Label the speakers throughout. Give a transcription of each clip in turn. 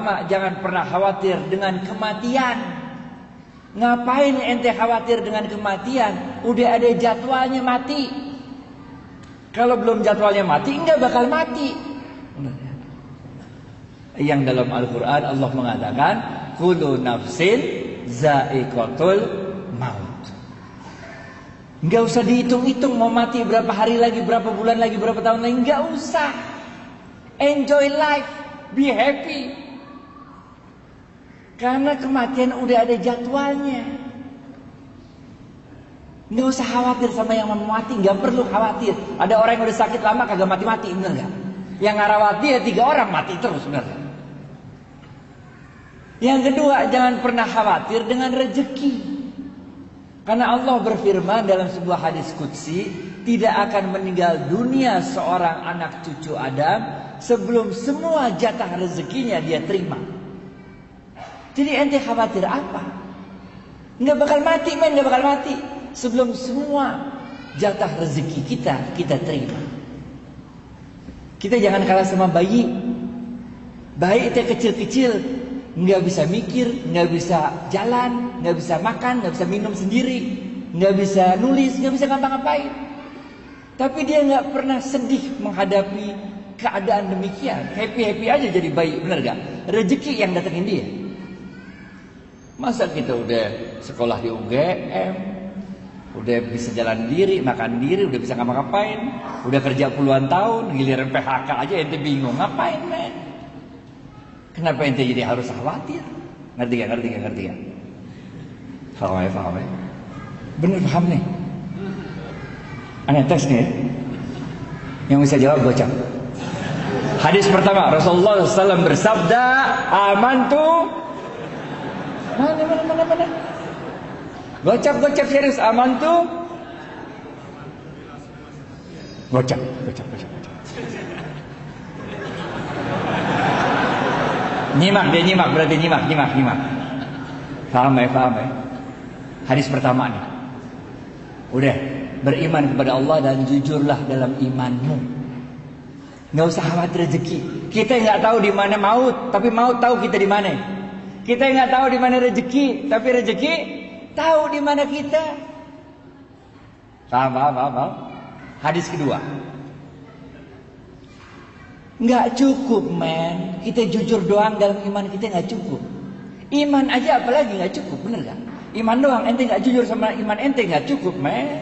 Speaker 1: Jangan pernah khawatir dengan kematian. Ngapain ente khawatir dengan kematian? Udah ada jadwalnya mati. Kalau belum jadwalnya mati, enggak bakal mati. Yang dalam Al-Quran Allah mengatakan, kullu nafsin za'iqatul maut. Enggak usah dihitung-hitung mau mati berapa hari lagi, berapa bulan lagi, berapa tahun lagi. Enggak usah. Enjoy life, be happy. Karena kematian udah ada jadwalnya. Nggak usah khawatir sama yang mau mati, nggak perlu khawatir. Ada orang yang udah sakit lama kagak mati-mati, bener nggak? Yang ngarawati ya 3 orang mati terus, bener nggak? Yang kedua, jangan pernah khawatir dengan rezeki. Karena Allah berfirman dalam sebuah hadis qudsi, tidak akan meninggal dunia seorang anak cucu Adam sebelum semua jatah rezekinya dia terima. Jadi ente khawatir apa? Nggak bakal mati, men, nggak bakal mati sebelum semua jatah rezeki kita terima. Kita jangan kalah sama bayi. Bayi itu kecil-kecil, nggak bisa mikir, nggak bisa jalan, nggak bisa makan, nggak bisa minum sendiri, nggak bisa nulis, nggak bisa ngapa-ngapain. Tapi dia nggak pernah sedih menghadapi keadaan demikian. Happy-happy aja jadi bayi, bener gak? Rezeki yang datengin dia. Masa kita udah sekolah di UGM, udah bisa jalan diri, makan diri, udah bisa ngapa-ngapain, udah kerja puluhan tahun, giliran PHK aja ente bingung ngapain, men? Kenapa ente jadi harus khawatir? Ngerti gak? Paham ya? Bener paham nih? Aneh tes nih ya? Yang bisa jawab gocap. Hadis pertama, Rasulullah SAW bersabda, amantu. Mana? Gocap serius, amantu. Gocap. Nyimak berarti nyimak. Paham ya? Hadis pertama nih. Udah, beriman kepada Allah dan jujurlah dalam imanmu. Nggak usah khawatir rezeki. Kita nggak tahu di mana maut, tapi maut tahu kita di mana. Kita nggak tahu di mana rezeki, tapi rezeki tahu di mana kita. Paham. Hadis kedua. Nggak cukup, men. Kita jujur doang dalam iman kita nggak cukup. Iman aja apalagi nggak cukup, bener gak? Iman doang, ente nggak jujur sama iman ente nggak cukup, men.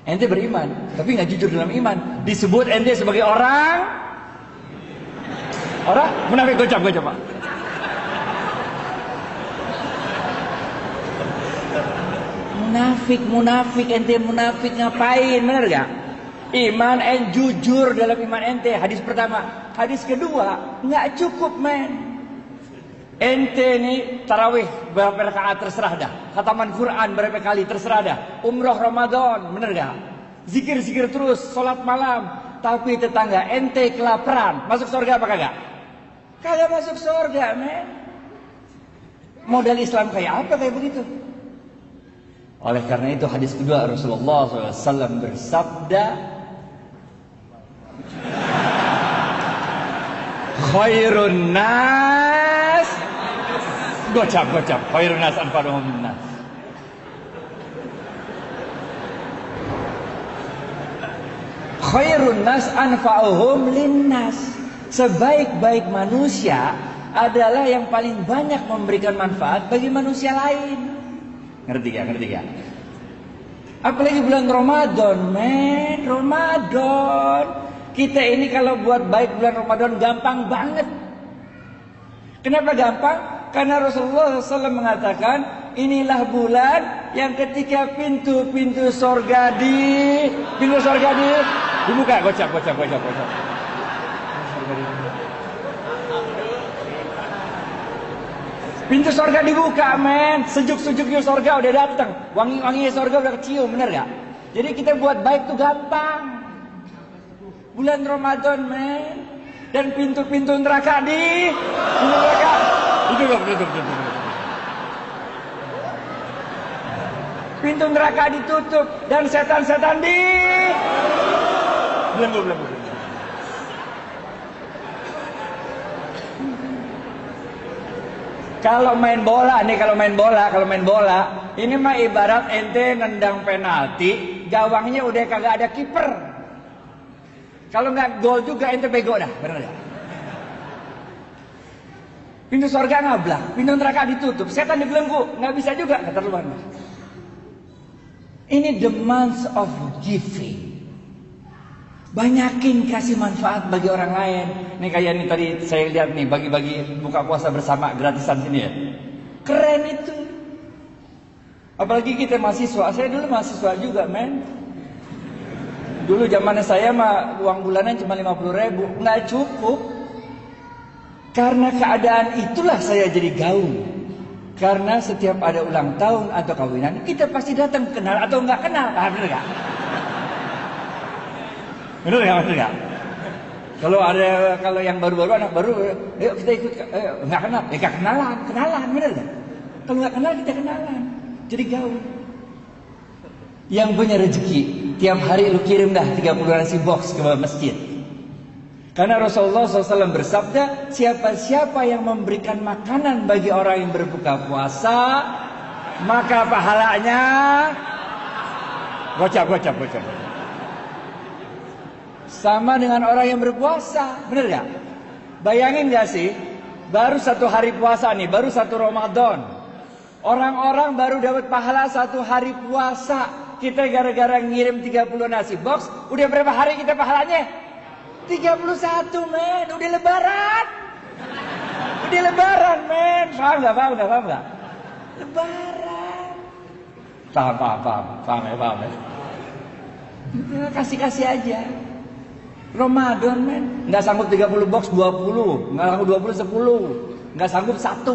Speaker 1: Ente beriman, tapi nggak jujur dalam iman. Disebut ente sebagai orang munafik. Gocap Pak. Munafik, ente munafik ngapain, bener gak? Iman jujur dalam iman ente, hadis pertama. Hadis kedua, nggak cukup, men. Ente nih tarawih berapa rakaat terserah dah, khataman Quran berapa kali terserah dah, umroh Ramadan, bener gak? Zikir terus, sholat malam, tapi tetangga ente kelaparan, masuk surga apa kagak? Kagak masuk surga, men. Modal Islam kayak apa kayak begitu? Oleh karena itu hadis kedua Rasulullah SAW bersabda, khairun nas, gocap, khairun nas anfa'uhum linnas. Khairun nas anfa'uhum linnas. Sebaik-baik manusia adalah yang paling banyak memberikan manfaat bagi manusia lain. Ngerti gak? Apalagi bulan Ramadan, men. Ramadan. Kita ini kalau buat baik bulan Ramadan gampang banget. Kenapa gampang? Karena Rasulullah SAW mengatakan, inilah bulan yang ketika pintu sorga dibuka. Gocap. Pintu sorga dibuka, men. Sejuk-sejuknya sorga udah datang. Wangi-wanginya sorga udah kecium, bener gak? Jadi kita buat baik tuh gampang. Bulan Ramadan, men. Dan pintu-pintu neraka duduk. Pintu neraka ditutup dan setan-setan belum. Kalau main bola, ini mah ibarat ente nendang penalti, gawangnya udah kagak ada kiper. Kalau nggak gol juga ente bego dah, benar ya? Pintu surga ngablak, pintu neraka ditutup, setan dibelenggu, nggak bisa juga, keterlaluan. Ini the month of giving. Banyakin kasih manfaat bagi orang lain. Nih kayak ini tadi saya lihat nih, bagi-bagi buka puasa bersama gratisan sini ya. Keren itu. Apalagi kita mahasiswa. Saya dulu mahasiswa juga, men. Dulu zamannya saya mah uang bulanan cuma 50.000, nggak cukup. Karena keadaan itulah saya jadi gaul. Karena setiap ada ulang tahun atau kawinan, kita pasti datang, kenal atau nggak kenal, bener nggak? Bener nggak? Kalau yang baru-baru, anak baru, yuk kita ikut, nggak kenal, kenalan, bener nggak? Kalau nggak kenal kita kenalan, jadi gaul. Yang punya rezeki, tiap hari lu kirim dah 30 nasi box ke masjid. Karena Rasulullah SAW bersabda, siapa yang memberikan makanan bagi orang yang berbuka puasa, maka pahalanya gocap. Sama dengan orang yang berpuasa, bener gak? Bayangin gak sih, baru 1 hari puasa nih, baru 1 Ramadan. Orang-orang baru dapat pahala 1 hari puasa. Kita gara-gara ngirim 30 nasi box, udah berapa hari kita pahalanya? 31, men, udah lebaran, men, paham nggak? Lebaran, paham ya. Kasih aja. Ramadan, men, nggak sanggup 30 box 20, nggak sanggup 20 10, nggak sanggup 1,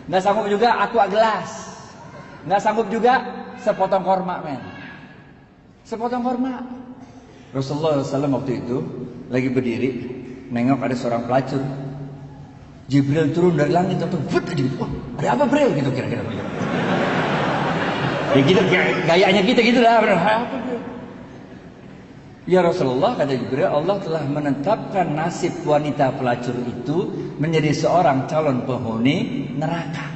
Speaker 1: nggak sanggup juga aqua gelas, nggak sanggup juga sepotong korma, men, sepotong korma. Rasulullah SAW waktu itu lagi berdiri, nengok ada seorang pelacur. Jibril turun dari langit atau ada apa Bril gitu kira-kira. Ya gitu gayanya kita gitu lah. Apa Bril? Ya Rasulullah, kata Jibril, Allah telah menetapkan nasib wanita pelacur itu menjadi seorang calon penghuni neraka.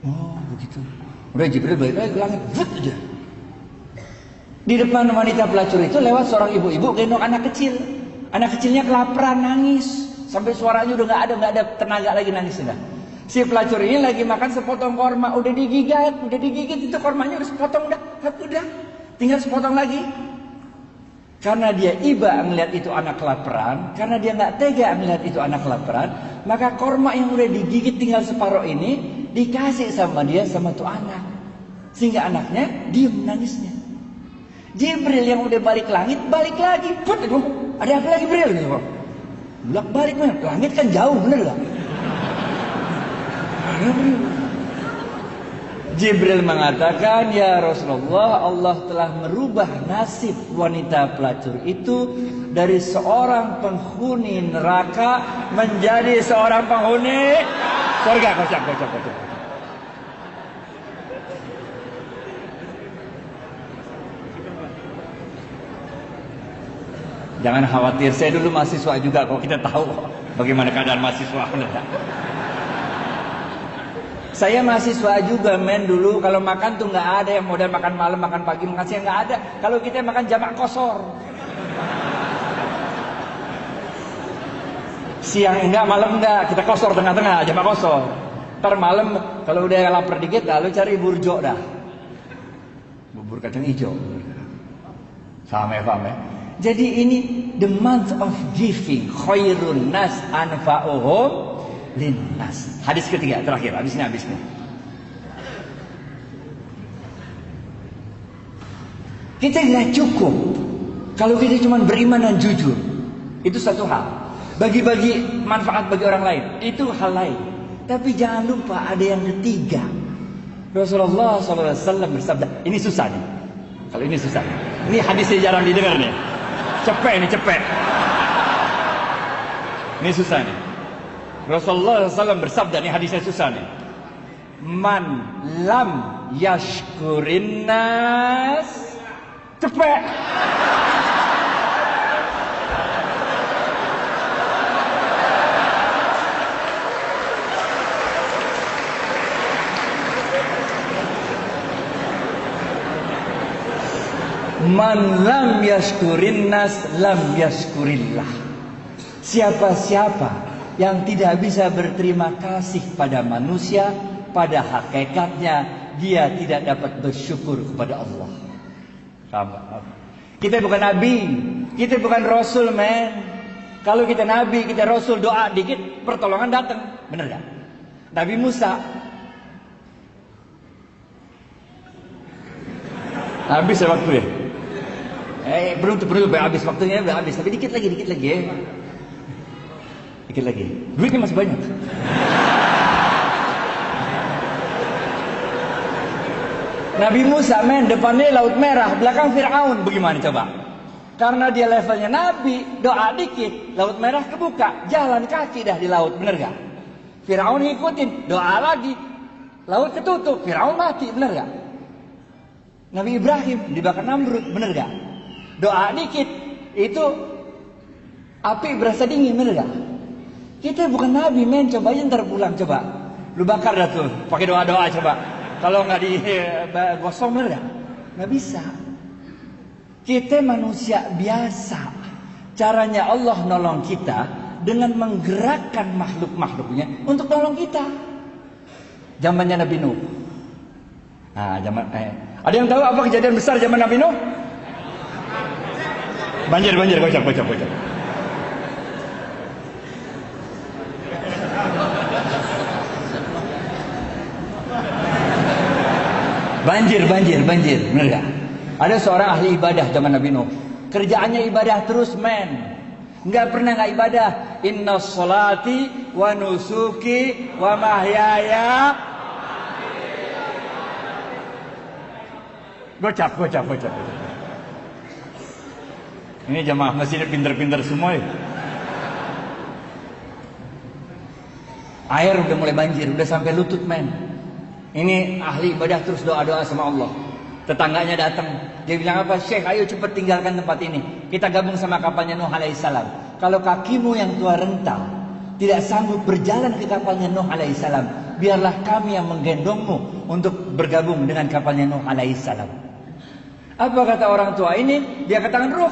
Speaker 1: Oh begitu. Udah Jibril balik lagi ke langit, aja. Di depan wanita pelacur itu lewat seorang ibu-ibu gendong anak kecil. Anak kecilnya kelaparan, nangis sampai suaranya udah nggak ada tenaga lagi nangis sudah. Si pelacur ini lagi makan sepotong korma, udah digigit itu kormanya udah sepotong udah tinggal sepotong lagi. Karena dia iba melihat itu anak kelaparan, karena dia nggak tega melihat itu anak kelaparan, maka korma yang udah digigit tinggal separuh ini dikasih sama dia sama tuh anak, sehingga anaknya diem nangisnya. Jibril yang udah balik langit, balik lagi. Ada apa lagi Jibril? Bolak balik, man. Langit kan jauh, bener gak? Jibril mengatakan, ya Rasulullah, Allah telah merubah nasib wanita pelacur itu dari seorang penghuni neraka menjadi seorang penghuni surga. Kocak. Jangan khawatir, saya dulu mahasiswa juga kok, kita tahu bagaimana keadaan mahasiswa. Saya mahasiswa juga, men, dulu kalau makan tuh nggak ada yang modal makan malam, makan pagi, makan siang, nggak ada. Kalau kita makan jamak kosor. Siang enggak, malam enggak, kita kosor tengah-tengah, jamak kosor. Ntar malam kalau udah lapar dikit, lalu cari burjo dah. Bubur kacang hijau. Paham ya? Jadi ini the month of giving, khairun nas anfa'uhum linnas. Hadis ketiga terakhir, habis ini. Kita nggak cukup kalau kita cuma beriman dan jujur. Itu satu hal. Bagi-bagi manfaat bagi orang lain, itu hal lain. Tapi jangan lupa ada yang ketiga. Rasulullah SAW bersabda, ini susah nih. Kalau ini susah. Ini hadisnya jarang didengar nih. Cepet. Ini susah nih. Rasulullah SAW bersabda, nih hadisnya susah nih. Man lam yashkurin nas. Cepet. Man lam yashkurin nas lam yashkurillah. Siapa-siapa yang tidak bisa berterima kasih pada manusia, pada hakikatnya dia tidak dapat bersyukur kepada Allah. Kita bukan nabi, kita bukan rasul, men. Kalau kita nabi, kita rasul, doa dikit pertolongan datang, bener gak? Nabi Musa habis ya waktu ya. Belum habis waktunya, udah habis. Tapi dikit lagi ya. Dikit lagi. Duitnya masih banyak. Nabi Musa, men, depannya Laut Merah, belakang Fir'aun. Bagaimana coba? Karena dia levelnya Nabi, doa dikit, Laut Merah kebuka, jalan kaki dah di laut, bener gak? Fir'aun ngikutin, doa lagi, laut ketutup, Fir'aun mati, bener gak? Nabi Ibrahim dibakar Namrud, bener gak? Doa dikit, itu api berasa dingin, bener gak? Kita bukan nabi, men. Coba aja ntar pulang, coba lu bakar dah tuh, pakai doa-doa coba. Kalau nggak digosong, bener gak? Nggak bisa. Kita manusia biasa. Caranya Allah nolong kita dengan menggerakkan makhluk-makhluknya untuk nolong kita. Zamannya Nabi Nuh. Nah, ada yang tahu apa kejadian besar zaman Nabi Nuh? Banjir, kocak. Banjir, bener gak? Ada seorang ahli ibadah zaman Nabi Nuh. Kerjaannya ibadah terus, men. Nggak pernah nggak ibadah. Inna sholati wa nusuki wa mahyaya. Gocap. Ini jamaah masjidnya pinter-pinter semua ya. Air udah mulai banjir, udah sampai lutut, men. Ini ahli ibadah terus doa-doa sama Allah. Tetangganya datang, dia bilang apa? Syekh, ayo cepat tinggalkan tempat ini. Kita gabung sama kapalnya Nuh alaihissalam. Kalau kakimu yang tua rental tidak sanggup berjalan ke kapalnya Nuh alaihissalam, biarlah kami yang menggendongmu untuk bergabung dengan kapalnya Nuh alaihissalam. Apa kata orang tua ini? Dia katakan, ruh,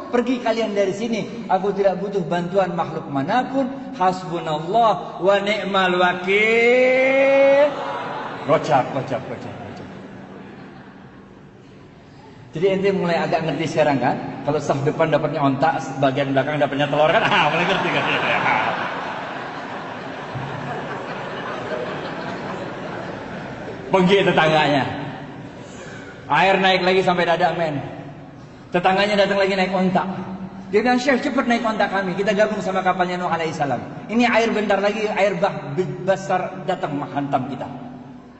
Speaker 1: pergi kalian dari sini. Aku tidak butuh bantuan makhluk manapun. Hasbunallah wa ni'mal wakil. Gocap. Jadi ente mulai agak ngerti sekarang kan? Kalau saf depan dapatnya ontak, bagian belakang dapatnya telur kan? Mulai ngerti kan? Pergi tetangganya. Air naik lagi sampai dada, men. Tetangganya datang lagi naik ontak. Dia bilang, Syekh, cepat naik ontak kami. Kita gabung sama kapalnya Nuh alaihissalam. Ini air bentar lagi, air besar datang menghantam kita.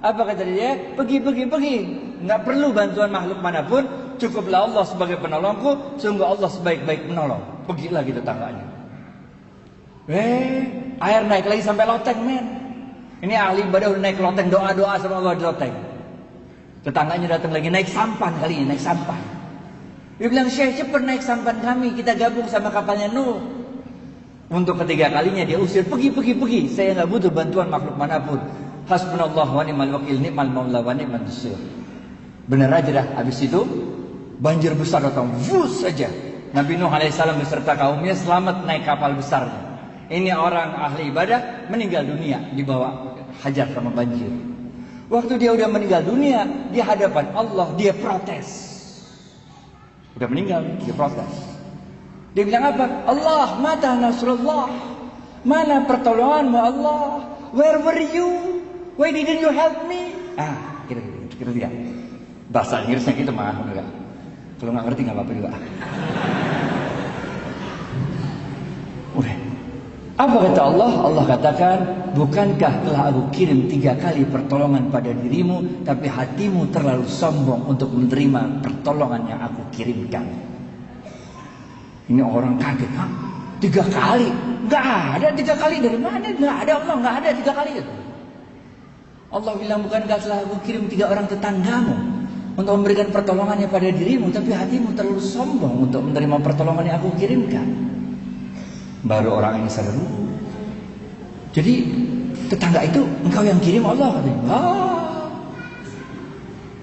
Speaker 1: Apa kata dia? Pergi. Nggak perlu bantuan makhluk manapun. Cukuplah Allah sebagai penolongku. Sungguh Allah sebaik-baik penolong. Pergilah gitu tetangganya. Air naik lagi sampai loteng, men. Ini ahli ibadah udah naik loteng, doa-doa sama Allah di loteng. Tetangganya datang lagi, naik sampan kali ini, naik sampan. Dia bilang, Syekh, cepat naik sampan kami. Kita gabung sama kapalnya Nuh. Untuk ketiga kalinya dia usir, pergi. Saya nggak butuh bantuan makhluk manapun. Hasbunallah wa ni'mal wakil, ni'mal maula wa ni'man nasir. Benar aja dah. Habis itu banjir besar datang, vus saja. Nabi Nuh alaihissalam beserta kaumnya selamat naik kapal besarnya. Ini orang ahli ibadah meninggal dunia dibawa hajar sama banjir. Waktu dia udah meninggal dunia di hadapan Allah, dia protes. Udah meninggal, dia protes. Dia bilang apa? Allah, mata nasrullah. Mana pertolonganmu Allah? Where were you? Why didn't you help me? Kira dia. Bahasa Inggrisnya gitu mah, enggak. Kalau nggak ngerti nggak apa-apa juga. Udah. Apa kata Allah? Allah katakan, bukankah telah aku kirim 3 kali pertolongan pada dirimu, tapi hatimu terlalu sombong untuk menerima pertolongan yang aku kirimkan. Ini orang kaget, 3 kali? Nggak ada 3 kali, dari mana? Nggak ada Allah, nggak ada 3 kali. Allah bilang, bukankah telah aku kirim 3 orang tetanggamu untuk memberikan pertolongannya pada dirimu, tapi hatimu terlalu sombong untuk menerima pertolongan yang aku kirimkan. Baru orang ini sadar. Jadi tetangga itu engkau yang kirim Allah, katanya.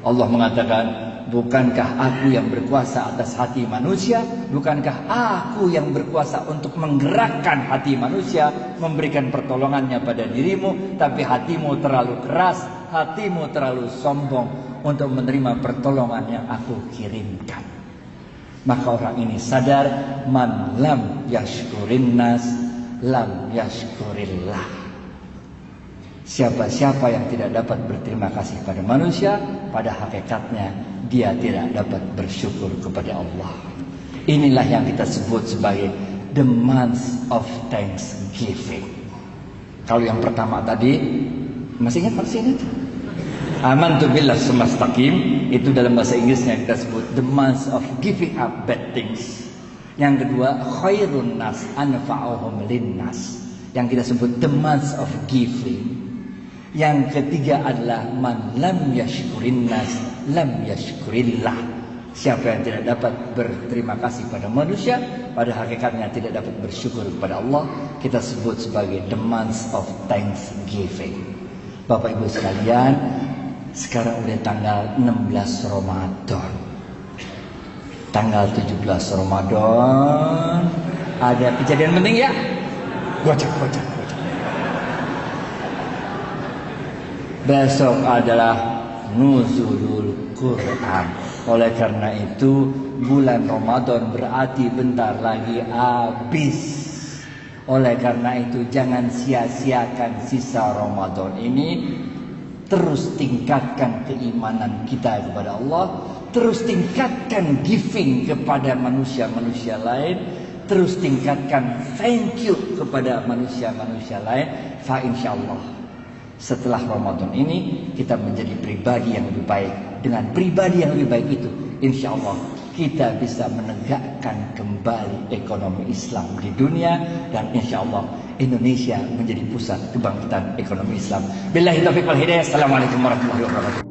Speaker 1: Allah mengatakan, Bukankah aku yang berkuasa atas hati manusia? Bukankah aku yang berkuasa untuk menggerakkan hati manusia, memberikan pertolongannya pada dirimu? Tapi hatimu terlalu keras, hatimu terlalu sombong untuk menerima pertolongan yang aku kirimkan. Maka orang ini sadar, man lam yashkurin nas lam yashkurillah. Siapa-siapa yang tidak dapat berterima kasih pada manusia, pada hakikatnya dia tidak dapat bersyukur kepada Allah. Inilah yang kita sebut sebagai the month of thanksgiving. Kalau yang pertama tadi, masih ingat? Amantu billah sumastaqim, itu dalam bahasa Inggrisnya kita sebut the month of giving up bad things. Yang kedua, khairun nas anfa'uhum linnas, yang kita sebut the month of giving. Yang ketiga adalah man lam yashkurin nas lam yashkurillah. Siapa yang tidak dapat berterima kasih pada manusia, pada hakikatnya tidak dapat bersyukur kepada Allah, kita sebut sebagai the month of thanksgiving. Bapak Ibu sekalian, sekarang udah tanggal 16 Ramadan. Tanggal 17 Ramadan ada kejadian penting ya? Gocak. Besok adalah nuzulul Quran. Oleh karena itu bulan Ramadan berarti bentar lagi habis. Oleh karena itu jangan sia-siakan sisa Ramadan ini. Terus tingkatkan keimanan kita kepada Allah, terus tingkatkan giving kepada manusia-manusia lain, terus tingkatkan thank you kepada manusia-manusia lain. Fa insyaallah setelah Ramadan ini kita menjadi pribadi yang lebih baik. Dengan pribadi yang lebih baik itu, insyaallah kita bisa menegakkan kembali ekonomi Islam di dunia, dan insyaallah Indonesia menjadi pusat kebangkitan ekonomi Islam. Billahi taufiq wal hidayah. Assalamualaikum warahmatullahi wabarakatuh.